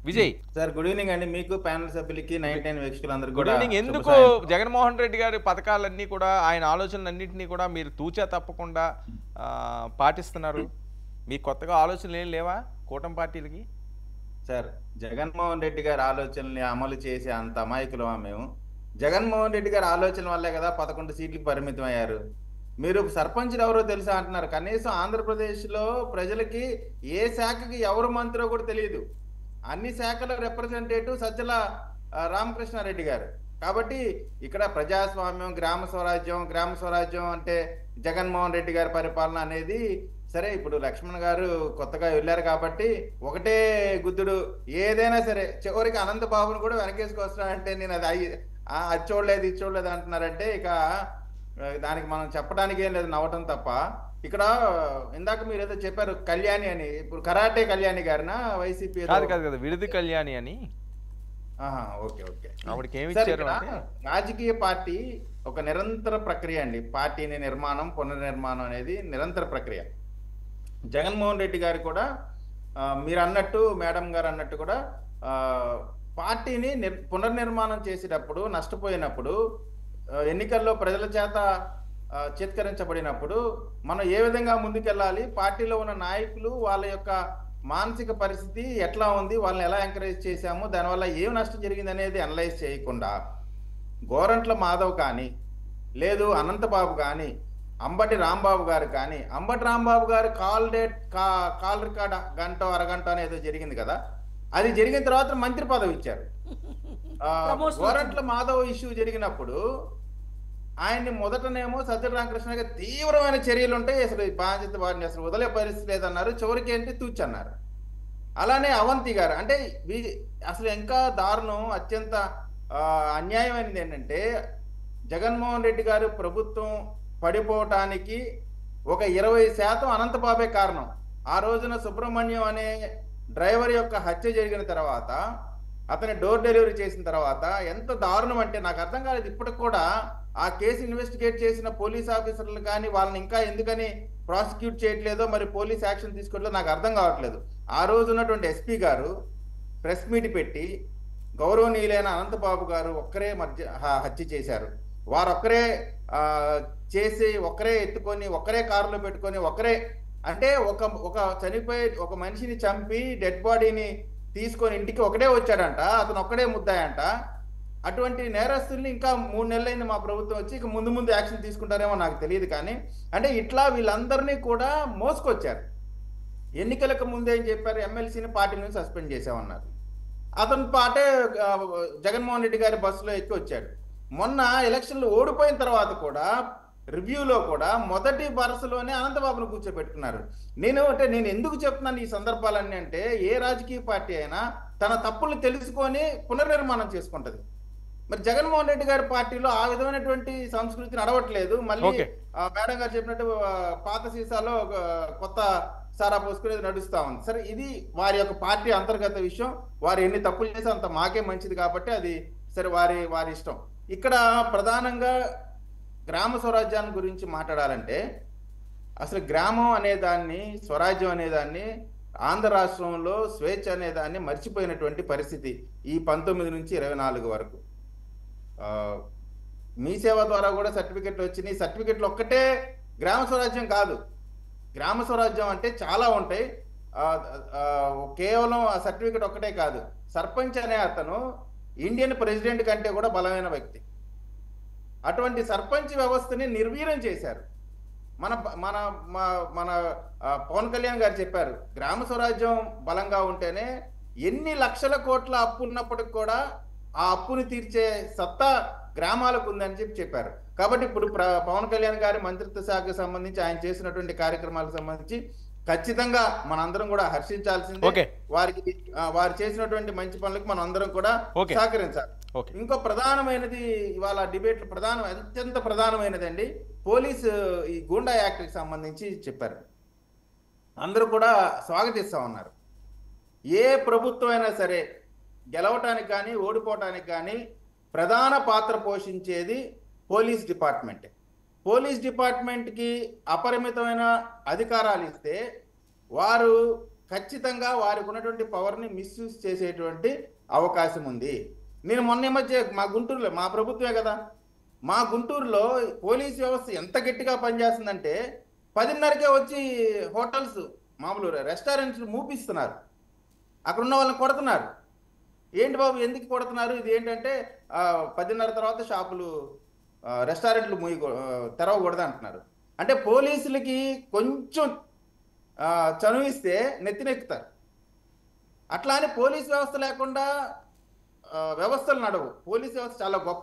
Vijay. Sir good evening అండి. మీకు panel సభ్యులకి, వి 99 వీక్షకులందరికీ గుడ్ కూడా ఈవినింగ్. శుభ ఎందుకు సాయంత్రం. జగన్మోహన్ రెడ్డి గారి పథకాలన్నీ కూడా, ఆయన ఆలోచనలన్నింటినీ కూడా మీరు తూచా తప్పకుండా పాటిస్తున్నారు? మీకు కొత్తగా ఆలోచనలేం లేవా కూటమి పార్టీలకి? సార్, జగన్మోహన్ రెడ్డి గారి ఆలోచనల్ని అమలు చేసే అంత అమాయకులమా మేము? జగన్మోహన్ రెడ్డి గారి ఆలోచన వల్లే కదా 11 సీట్లకు పరిమితం అయ్యారు. మీరు సర్పంచ్‌లు ఎవరో తెలుసా అంటున్నారు. కనీసం ఆంధ్రప్రదేశ్‌లో ప్రజలకి ఏ శాఖకి ఎవరు మంత్రో కూడా తెలీదు. అన్ని శాఖల రిప్రజెంటేటివ్ సజ్జల రామకృష్ణారెడ్డి గారు. కాబట్టి ఇక్కడ ప్రజాస్వామ్యం, గ్రామ స్వరాజ్యం అంటే జగన్మోహన్ రెడ్డి గారి పరిపాలన అనేది సరే. ఇప్పుడు లక్ష్మణ్ గారు కొత్తగా వెళ్ళారు కాబట్టి ఒకటే గుద్దుడు ఏదైనా సరే చివరికి అనంత బాబును కూడా వెనకేసుకొస్తున్నాడంటే నేను అది చూడలేదు ఇది చూడలేదు అంటున్నారంటే ఇక దానికి మనం చెప్పడానికి ఏం లేదు, నవ్వటం తప్ప. ఇక్కడ ఇందాక మీరు ఏదో చెప్పారు కళ్యాణి అని, ఇప్పుడు కరాటే కళ్యాణి గారినా వైసీపీ కాదు కాదు కదా, విడిది కళ్యాణి అని. Okay okay. ఆవిడకి ఏమి సార్, ఇచ్చారు ఇక్కడ అంటే రాజకీయ పార్టీ ఒక నిరంతర ప్రక్రియ అండి. పార్టీని నిర్మాణం, పునర్నిర్మాణం అనేది నిరంతర ప్రక్రియ. జగన్మోహన్ రెడ్డి గారు కూడా మీరు అన్నట్టు, మేడం గారు అన్నట్టు కూడా పార్టీని పునర్నిర్మాణం చేసేటప్పుడు నష్టపోయినప్పుడు, ఎన్నికల్లో ప్రజల చేత చిత్కరించబడినప్పుడు మనం ఏ విధంగా ముందుకెళ్ళాలి, పార్టీలో ఉన్న నాయకులు వాళ్ళ యొక్క మానసిక పరిస్థితి ఎట్లా ఉంది, వాళ్ళని ఎలా ఎంకరేజ్ చేశాము, దానివల్ల ఏం నష్టం జరిగింది అనేది అనలైజ్ చేయకుండా గోరంట్ల మాధవ్ కానీ, లేదు అనంతబాబు కానీ, అంబటి రాంబాబు గారు కానీ, అంబటి రాంబాబు గారు కాల్ రికార్డ్ గంట అరగంట అనేది జరిగింది కదా, అది జరిగిన తర్వాత మంత్రి పదవి ఇచ్చారు. గోరంట్ల మాధవ్ ఇష్యూ జరిగినప్పుడు ఆయన్ని మొదటనేమో సజ్జల రామకృష్ణ గారు తీవ్రమైన చర్యలు ఉంటాయి, అసలు బాధ్యత వారిని అసలు వదిలే పరిస్థితి లేదన్నారు. చివరికి ఏంటి తూచన్నారు. అలానే అవంతి గారు అంటే అసలు ఇంకా దారుణం, అత్యంత అన్యాయమైనది ఏంటంటే జగన్మోహన్ రెడ్డి గారు ప్రభుత్వం పడిపోవటానికి ఒక 20% అనంతబాబే కారణం. ఆ రోజున సుబ్రహ్మణ్యం అనే డ్రైవర్ యొక్క హత్య జరిగిన తర్వాత, అతని డోర్ డెలివరీ చేసిన తర్వాత ఎంత దారుణం అంటే నాకు అర్థం కాలేదు ఇప్పటికి కూడా. ఆ కేసు ఇన్వెస్టిగేట్ చేసిన పోలీస్ ఆఫీసర్లు కానీ వాళ్ళని ఇంకా ఎందుకని ప్రాసిక్యూట్ చేయట్లేదో, మరి పోలీస్ యాక్షన్ తీసుకోవట్లేదో నాకు అర్థం కావట్లేదు. ఆ రోజు ఉన్నటువంటి ఎస్పీ గారు ప్రెస్ మీట్ పెట్టి గౌరవనీయులైన అనంతబాబు గారు ఒక్కరే హత్య చేశారు, వారొక్కరే చేసి, ఒక్కరే ఎత్తుకొని, ఒక్కరే కారులో పెట్టుకొని, ఒక్కరే అంటే ఒక చనిపోయి ఒక మనిషిని చంపి డెడ్ బాడీని తీసుకొని ఇంటికి ఒకడే వచ్చాడంట, అతను ఒక్కడే ముద్దాయంట. అటువంటి నేరస్తుల్ని ఇంకా 3 నెలలైంది మా ప్రభుత్వం వచ్చి, ఇక ముందు ముందు యాక్షన్ తీసుకుంటారేమో నాకు తెలియదు. కానీ అంటే ఇట్లా వీళ్ళందరినీ కూడా మోసుకొచ్చారు. ఎన్నికలకు ముందు ఏం చెప్పారు, ఎమ్మెల్సీని పార్టీ నుంచి సస్పెండ్ చేసామన్నారు. అతని పాటే జగన్మోహన్ రెడ్డి గారి బస్సులో ఎక్కి వచ్చాడు. మొన్న ఎలక్షన్లు ఓడిపోయిన తర్వాత కూడా రివ్యూలో కూడా మొదటి వరుసలోనే అనంతబాబును కూర్చోబెట్టుకున్నారు. నేను ఎందుకు చెప్తున్నాను ఈ సందర్భాలన్నీ అంటే, ఏ రాజకీయ పార్టీ అయినా తన తప్పులు తెలుసుకొని పునర్నిర్మాణం చేసుకుంటది. మరి జగన్మోహన్ రెడ్డి గారి పార్టీలో ఆ విధమైనటువంటి సంస్కృతి నడవట్లేదు. మళ్ళీ మేడం గారు చెప్పినట్టు పాత సీసాలో కొత్త సారా పోసుకునేది నడుస్తా ఉంది. సరే, ఇది వారి యొక్క పార్టీ అంతర్గత విషయం. వారు ఎన్ని తప్పులు చేస్తే అంత మాకే మంచిది కాబట్టి అది సరే, వారి ఇష్టం. ఇక్కడ ప్రధానంగా గ్రామ స్వరాజ్యాన్ని గురించి మాట్లాడాలంటే, అసలు గ్రామం అనేదాన్ని, స్వరాజ్యం అనేదాన్ని, ఆంధ్ర రాష్ట్రంలో స్వేచ్ఛ అనేదాన్ని మర్చిపోయినటువంటి పరిస్థితి ఈ 19 నుంచి 24 వరకు. మీ సేవ ద్వారా కూడా సర్టిఫికెట్లు వచ్చినాయి. సర్టిఫికెట్లు ఒక్కటే గ్రామ స్వరాజ్యం కాదు. గ్రామ స్వరాజ్యం అంటే చాలా ఉంటాయి. కేవలం ఆ సర్టిఫికెట్ ఒక్కటే కాదు. సర్పంచ్ అనే అతను ఇండియన్ ప్రెసిడెంట్ కంటే కూడా బలమైన వ్యక్తి. అటువంటి సర్పంచ్ వ్యవస్థని నిర్వీర్యం చేశారు. మన మన మన పవన్ కళ్యాణ్ గారు చెప్పారు, గ్రామ స్వరాజ్యం బలంగా ఉంటేనే ఎన్ని లక్షల కోట్ల అప్పు ఉన్నప్పటికి కూడా ఆ అప్పుని తీర్చే సత్తా గ్రామాలకు ఉందని చెప్పారు. కాబట్టి ఇప్పుడు పవన్ కళ్యాణ్ గారి మంత్రిత్వ శాఖకు సంబంధించి ఆయన చేసినటువంటి కార్యక్రమాలకు సంబంధించి ఖచ్చితంగా మనందరం కూడా హర్షించాల్సిందే. వారు చేసినటువంటి మంచి పనులకు మనం అందరం కూడా సహకరించాలి. ఇంకో ప్రధానమైనది ఇవాళ డిబేట్ అత్యంత ప్రధానమైనది అండి, పోలీసు ఈ గూండా యాక్ట్ కి సంబంధించి చెప్పారు. అందరూ కూడా స్వాగతిస్తా ఉన్నారు. ఏ ప్రభుత్వం అయినా సరే గెలవటానికి కానీ ఓడిపోవటానికి కానీ ప్రధాన పాత్ర పోషించేది పోలీస్ డిపార్ట్మెంట్. పోలీస్ డిపార్ట్మెంట్కి అపరిమితమైన అధికారాలు ఇస్తే వారు ఖచ్చితంగా వారికి ఉన్నటువంటి పవర్ని మిస్యూజ్ చేసేటువంటి అవకాశం ఉంది. నేను మొన్న ఈ మధ్య మా గుంటూరులో, మా ప్రభుత్వమే కదా, మా గుంటూరులో పోలీస్ వ్యవస్థ ఎంత గట్టిగా పనిచేస్తుందంటే 10:30కే వచ్చి హోటల్స్, మామూలు రెస్టారెంట్స్ మూపిస్తున్నారు. అక్కడ ఉన్న వాళ్ళని కొడుతున్నారు. ఏంటి బాబు ఎందుకు కొడుతున్నారు? ఇది ఏంటంటే 10:30 తర్వాత షాపులు, రెస్టారెంట్లు తెరవకూడదు అంటున్నారు. అంటే పోలీసులకి కొంచెం చనువిస్తే నెత్తినెక్కుతారు. అట్లా అని పోలీస్ వ్యవస్థ లేకుండా వ్యవస్థలు నడవు. పోలీస్ వ్యవస్థ చాలా గొప్ప